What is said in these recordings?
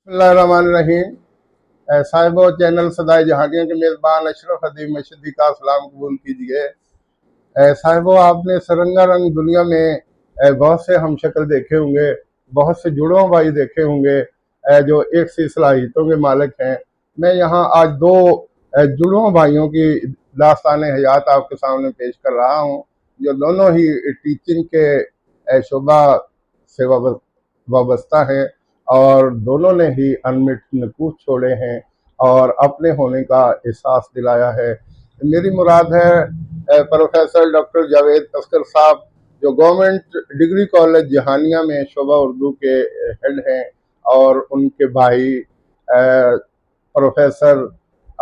बिस्मिल्लाहिर्रहमानिर्रहीम। साहिब चैनल सदाए जहानियों के मेज़बान अशरफ अदीम मशदी का सलाम कबूल कीजिए। साहिबो, आपने सरंगा रंग दुनिया में बहुत से हम शक्ल देखे होंगे, बहुत से जुड़ों भाई देखे होंगे जो एक सी सलाहियतों के मालिक हैं। मैं यहाँ आज दो जुड़ों भाइयों की दास्तान हयात आपके सामने पेश कर रहा हूँ, जो दोनों ही टीचिंग के शोबा से वाबस्ता है और दोनों ने ही अनमिट नकूश छोड़े हैं और अपने होने का एहसास दिलाया है। मेरी मुराद है प्रोफेसर डॉक्टर जावेद अस्कर साहब, जो गवर्नमेंट डिग्री कॉलेज जहानिया में शोबा उर्दू के हेड हैं, और उनके भाई प्रोफेसर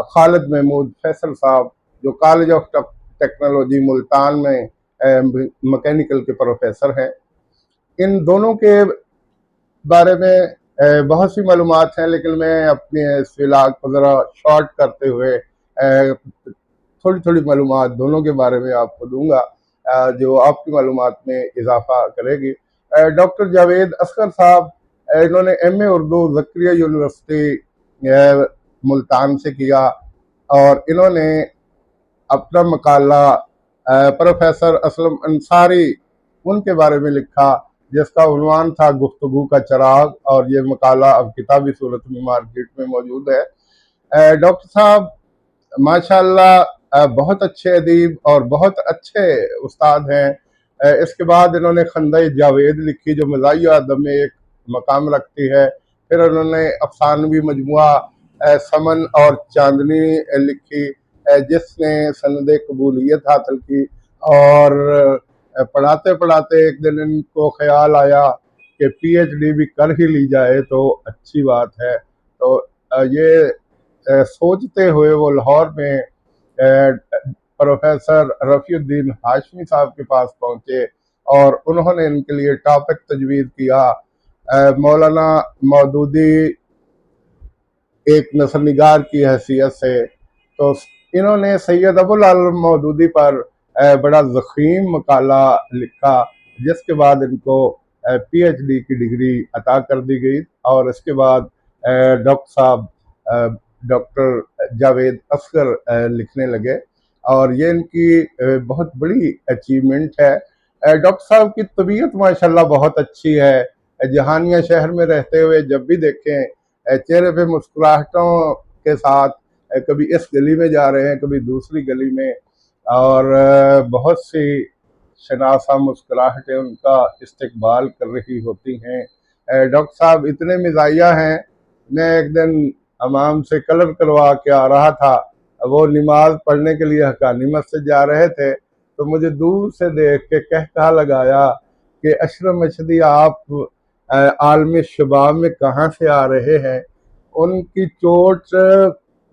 खालिद महमूद फैसल साहब, जो कॉलेज ऑफ टेक्नोलॉजी मुल्तान में मैकेनिकल के प्रोफेसर हैं। इन दोनों के बारे में बहुत सी मालूमात हैं, लेकिन मैं अपने इस व्लॉग को ज़रा शॉर्ट करते हुए थोड़ी थोड़ी मालूमात दोनों के बारे में आपको दूंगा, जो आपकी मालूमात में इजाफा करेगी। डॉक्टर जावेद अस्कर साहब, इन्होंने एम.ए. उर्दू ज़करिया यूनिवर्सिटी मुल्तान से किया, और इन्होंने अपना मकाला प्रोफेसर असलम अंसारी उनके बारे में लिखा, जिसका उन्वान था गुफ्तगू का चराग, और ये मकाला अब किताबी सूरत में मार्केट में मौजूद है। डॉक्टर साहब माशाल्लाह बहुत अच्छे अदीब और बहुत अच्छे उस्ताद हैं। इसके बाद इन्होंने खंदे जावेद लिखी, जो मज़ाहिया अदब में एक मकाम रखती है। फिर उन्होंने अफसानवी मजमुआ समन और चांदनी लिखी, जिसने सनद कबूलियत हासिल की। और पढ़ाते पढ़ाते एक दिन इनको ख्याल आया कि पीएचडी भी कर ही ली जाए तो अच्छी बात है। तो ये सोचते हुए वो लाहौर में प्रोफेसर रफ़ीउद्दीन हाशमी साहब के पास पहुंचे, और उन्होंने इनके लिए टॉपिक तजवीज़ किया। मौलाना मौदूदी एक नसरनिगार की हैसियत से, तो इन्होंने सैयद अबुल आलम मौदूदी पर बड़ा ज़ख़ीम मकाला लिखा, जिसके बाद इनको पीएचडी की डिग्री अता कर दी गई। और इसके बाद डॉक्टर साहब डॉक्टर जावेद अस्कर लिखने लगे, और ये इनकी बहुत बड़ी अचीवमेंट है। डॉक्टर साहब की तबीयत माशाल्लाह बहुत अच्छी है। जहानिया शहर में रहते हुए जब भी देखें, चेहरे पे मुस्कुराहटों के साथ कभी इस गली में जा रहे हैं, कभी दूसरी गली में, और बहुत सी शनासा मुस्कुराहटें उनका इस्तकबाल कर रही होती हैं। डॉक्टर साहब इतने मिजाइया हैं। मैं एक दिन हमाम से कलर करवा के आ रहा था, वो नमाज पढ़ने के लिए हकानी मस्जिद जा रहे थे, तो मुझे दूर से देख के कहा लगाया कि अशरफ मशदी, आप आलम शबाब में कहाँ से आ रहे हैं। उनकी चोट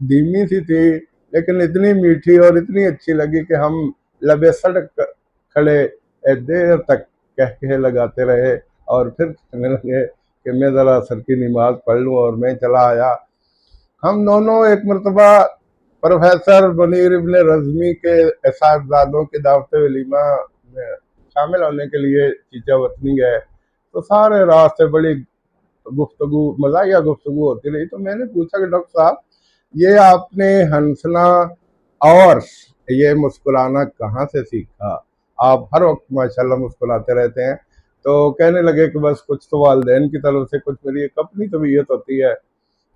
धीमी सी थी, लेकिन इतनी मीठी और इतनी अच्छी लगी कि हम लबे सड़क खड़े देर तक कह लगाते रहे, और फिर कहने लगे कि मैं ज़रा असर की नमाज पढ़ लूँ, और मैं चला आया। हम दोनों एक मरतबा प्रोफेसर मुनीर इब्न रज़मी के साहिबजादों के दावत वलीमा में शामिल होने के लिए चीचा वतनी गए, तो सारे रास्ते बड़ी गुफ्तगू मज़ाहिया गुफ्तगू होती रही। तो मैंने पूछा कि डॉक्टर साहब, ये आपने हंसना और ये मुस्कुराना कहाँ से सीखा? आप हर वक्त माशाल्लाह मुस्कुराते रहते हैं। तो कहने लगे कि बस कुछ तो वालिदैन की तरफ से, कुछ मेरी एक अपनी तबीयत होती है।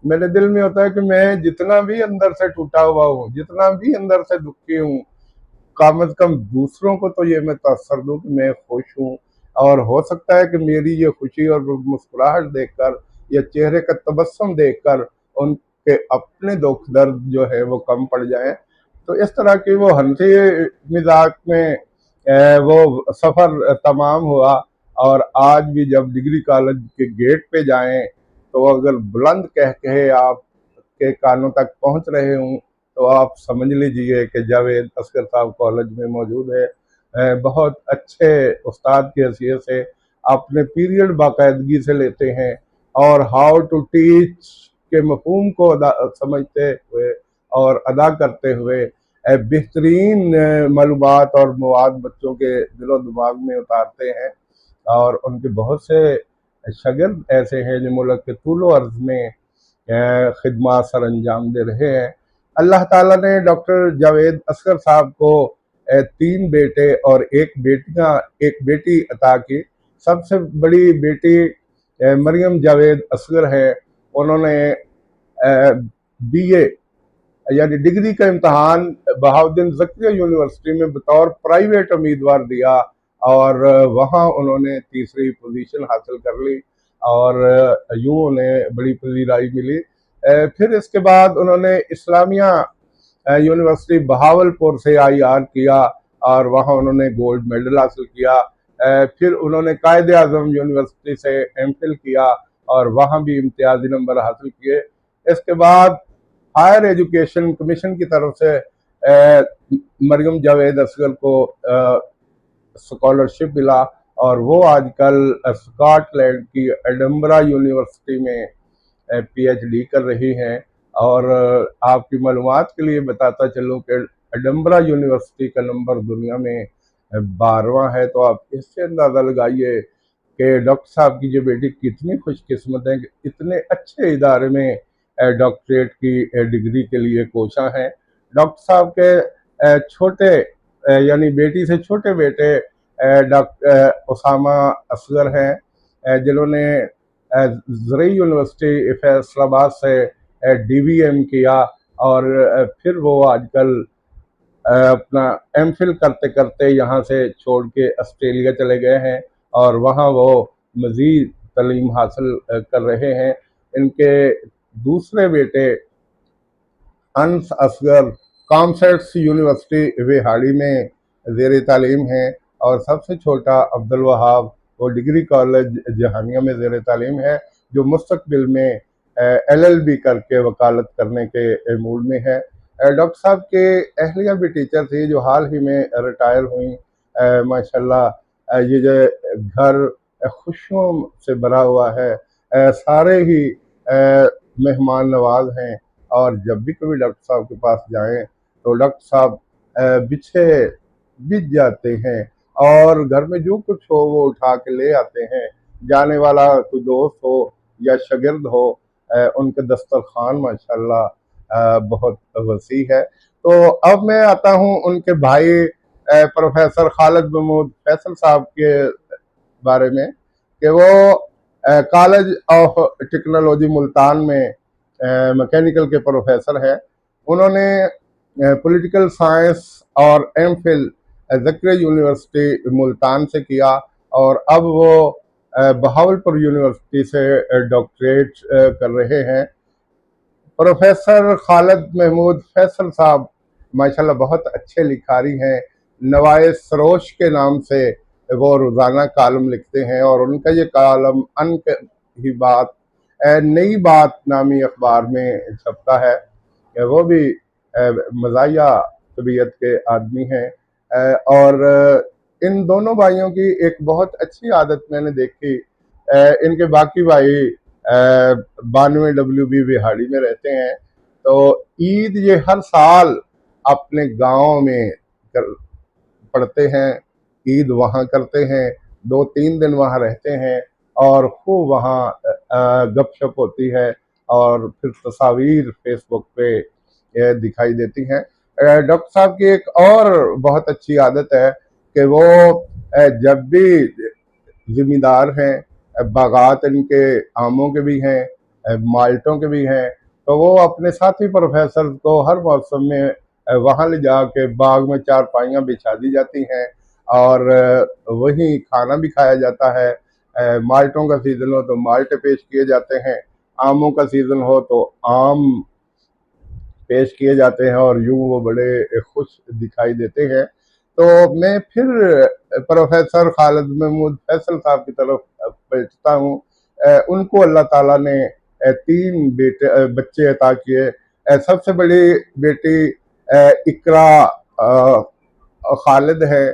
मेरे दिल में होता है कि मैं जितना भी अंदर से टूटा हुआ हूँ, जितना भी अंदर से दुखी हूँ, कम अज कम दूसरों को तो ये मैं तसर दूँ कि मैं खुश हूँ। और हो सकता है कि मेरी ये खुशी और मुस्कुराहट देखकर, या चेहरे का तबस्सुम देखकर, उनके अपने दुख दर्द जो है वो कम पड़ जाए। तो इस तरह की वो हंसी मिजाज में वो सफ़र तमाम हुआ। और आज भी जब डिग्री कॉलेज के गेट पे जाएं, तो अगर बुलंद कह के आपके कानों तक पहुंच रहे हों, तो आप समझ लीजिए कि जावेद अस्कर साहब कॉलेज में मौजूद है। बहुत अच्छे उस्ताद की हैसियत से अपने पीरियड बाकायदगी से लेते हैं, और हाउ टू टीच के मफहूम को समझते हुए और अदा करते हुए बेहतरीन मालूमात और मवाद बच्चों के दिलो दिमाग में उतारते हैं। और उनके बहुत से शागिर्द ऐसे हैं जो मुल्क के तूलो अर्ज में खिदमत सर अंजाम दे रहे हैं। अल्लाह ताला ने डॉक्टर जावेद असगर साहब को 3 बेटे और एक बेटी अता की। सबसे बड़ी बेटी मरियम जावेद असगर है। उन्होंने बीए यानी डिग्री का इम्तहान बहाउद्दीन ज़किया यूनिवर्सिटी में बतौर प्राइवेट उम्मीदवार दिया और वहाँ उन्होंने तीसरी पोजीशन हासिल कर ली और यूँ उन्हें बड़ी पजीराई मिली। फिर इसके बाद उन्होंने इस्लामिया यूनिवर्सिटी बहावलपुर से आईआर किया और वहाँ उन्होंने गोल्ड मेडल हासिल किया। फिर उन्होंने कायद आजम यूनिवर्सिटी से एमफिल किया और वहाँ भी इम्तियाजी नंबर हासिल किए। इसके बाद हायर एजुकेशन कमीशन की तरफ से मरियम जावेद असगर को स्कॉलरशिप मिला और वो आजकल स्कॉटलैंड की एडनबरा यूनिवर्सिटी में पीएचडी कर रही हैं। और आपकी मालूमात के लिए बताता चलूँ कि एडनबरा यूनिवर्सिटी का नंबर दुनिया में 12वां है। तो आप इससे अंदाज़ा लगाइए कि डॉक्टर साहब की जो बेटी कितनी खुशकिस्मत है कि इतने अच्छे इदारे में डॉक्टरेट की डिग्री के लिए कोशा हैं। डॉक्टर साहब के छोटे यानी बेटी से छोटे बेटे डॉक्टर उसामा असगर हैं जिन्होंने ज़रई यूनिवर्सिटी फैसलाबाद से डीवीएम किया और फिर वो आजकल अपना एमफिल करते करते यहाँ से छोड़ के ऑस्ट्रेलिया चले गए हैं और वहाँ वो मज़ीद तालीम हासिल कर रहे हैं। इनके दूसरे बेटे अनस असगर कॉमसेट्स यूनिवर्सिटी विहाड़ी में ज़ेर तालीम हैं और सबसे छोटा अब्दुल वहाब वो डिग्री कॉलेज जहानिया में ज़ेर तालीम है, जो मुस्तकबिल में LLB करके वकालत करने के मूड में है। डॉक्टर साहब के अहलिया भी टीचर थी जो हाल ही में रिटायर हुई। माशाल्लाह ये जो घर खुशियों से भरा हुआ है, सारे ही मेहमान नवाज हैं और जब भी कभी डॉक्टर साहब के पास जाएं तो डॉक्टर साहब बिछ जाते हैं और घर में जो कुछ हो वो उठा के ले आते हैं। जाने वाला कोई दोस्त हो या शागिर्द हो, उनके दस्तरखान माशाल्लाह बहुत वसी है। तो अब मैं आता हूँ उनके भाई प्रोफेसर खालिद महमूद फैसल साहब के बारे में कि वो कॉलेज ऑफ टेक्नोलॉजी मुल्तान में मैकेनिकल के प्रोफेसर हैं। उन्होंने पॉलिटिकल साइंस और एमफिल ज़किया यूनिवर्सिटी मुल्तान से किया और अब वो बहावलपुर यूनिवर्सिटी से डॉक्टरेट कर रहे हैं। प्रोफेसर खालिद महमूद फैसल साहब माशाल्लाह बहुत अच्छे लिखारी हैं। नवाए सरोश के नाम से वो रोज़ाना कालम लिखते हैं और उनका ये कालम अन ही बात नई बात नामी अखबार में छपता है। वो भी मज़ाहिया तबीयत के आदमी हैं और इन दोनों भाइयों की एक बहुत अच्छी आदत मैंने देखी। इनके बाकी भाई 92 WB बिहाड़ी में रहते हैं। तो ईद ये हर साल अपने गांव में पढ़ते हैं, ईद वहाँ करते हैं, 2-3 दिन वहाँ रहते हैं और खूब वहाँ गपशप होती है और फिर तस्वीर फेसबुक पे दिखाई देती हैं। डॉक्टर साहब की एक और बहुत अच्छी आदत है कि वो जब भी जिम्मेदार हैं, बागात इनके आमों के भी हैं, माल्टों के भी हैं, तो वो अपने साथी प्रोफेसर को हर मौसम में वहाँ ले जाके बाग में चारपाइयाँ बिछा दी जाती हैं और वहीं खाना भी खाया जाता है। माल्टों का सीज़न हो तो माल्टे पेश किए जाते हैं, आमों का सीज़न हो तो आम पेश किए जाते हैं और यूँ वो बड़े खुश दिखाई देते हैं। तो मैं फिर प्रोफेसर खालिद महमूद फैसल साहब की तरफ पलटता हूँ। उनको अल्लाह ताला ने 3 बच्चे अता किए। सबसे बड़ी बेटी इकरा खालिद है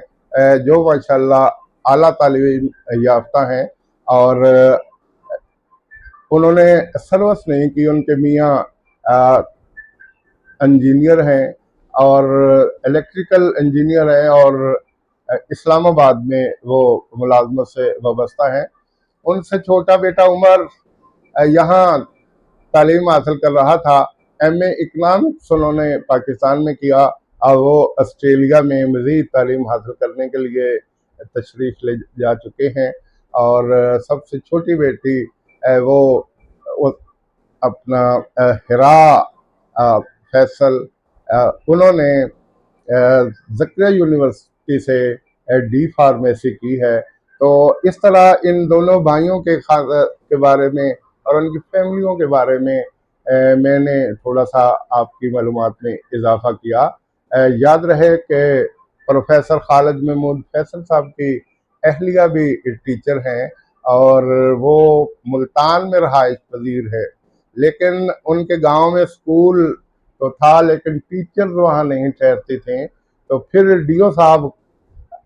जो माशाल्लाह आला तालीम याफ्ता हैं और उन्होंने सरवस नहीं की। उनके मियाँ इंजीनियर हैं और इलेक्ट्रिकल इंजीनियर हैं और इस्लामाबाद में वो मुलाजमत से वाबस्ता हैं। उनसे छोटा बेटा उमर यहाँ तालीम हासिल कर रहा था। एमए इकनॉमिक्स उन्होंने पाकिस्तान में किया और वो ऑस्ट्रेलिया में मज़ीद तालीम हासिल करने के लिए तशरीफ़ ले जा चुके हैं। और सबसे छोटी बेटी वो अपना हिरा फैसल उन्होंने ज़किया यूनिवर्सिटी से डी फार्मेसी की है। तो इस तरह इन दोनों भाइयों के बारे में और उनकी फैमिलियों के बारे में मैंने थोड़ा सा आपकी मालूमात में इजाफा किया। याद रहे कि प्रोफेसर खालिद महमूद फैसल साहब की अहलिया भी टीचर हैं और वो मुल्तान में रहायश पजीर है, लेकिन उनके गांव में स्कूल तो था लेकिन टीचर्स वहाँ नहीं ठहरते थे। तो फिर डीओ साहब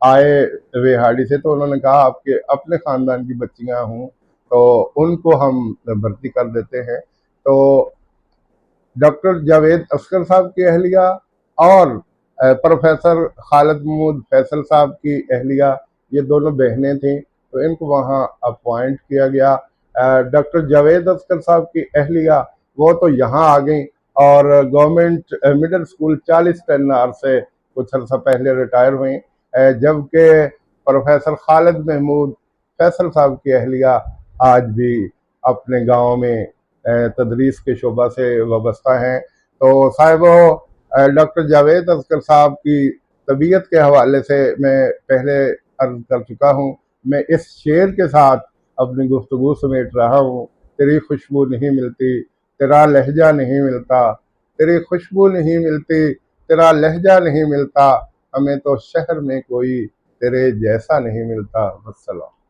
आए रेहाड़ी से, तो उन्होंने कहा आपके अपने ख़ानदान की बच्चियाँ हों तो उनको हम भर्ती कर देते हैं। तो डॉक्टर जावेद असगर साहब की अहलिया और प्रोफेसर खालिद महमूद फैसल साहब की अहलिया, ये दोनों बहनें थीं, तो इनको वहाँ अपॉइंट किया गया। डॉक्टर जावेद असगर साहब की अहलिया वो तो यहाँ आ गई और गवर्नमेंट मिडिल स्कूल 40 टन से कुछ अर्सा पहले रिटायर हुई, जबकि प्रोफेसर खालिद महमूद फैसल साहब की अहलिया आज भी अपने गाँव में तदरीस के शोबा से वाबस्ता हैं। तो साहिबो, डॉक्टर जावेद असगर साहब की तबीयत के हवाले से मैं पहले अर्ज कर चुका हूँ। मैं इस शेर के साथ अपनी गुफ्तगू समेट रहा हूँ। तेरी खुशबू नहीं मिलती, तेरा लहजा नहीं मिलता, तेरी खुशबू नहीं मिलती, तेरा लहजा नहीं मिलता, हमें तो शहर में कोई तेरे जैसा नहीं मिलता। वस्सलाम।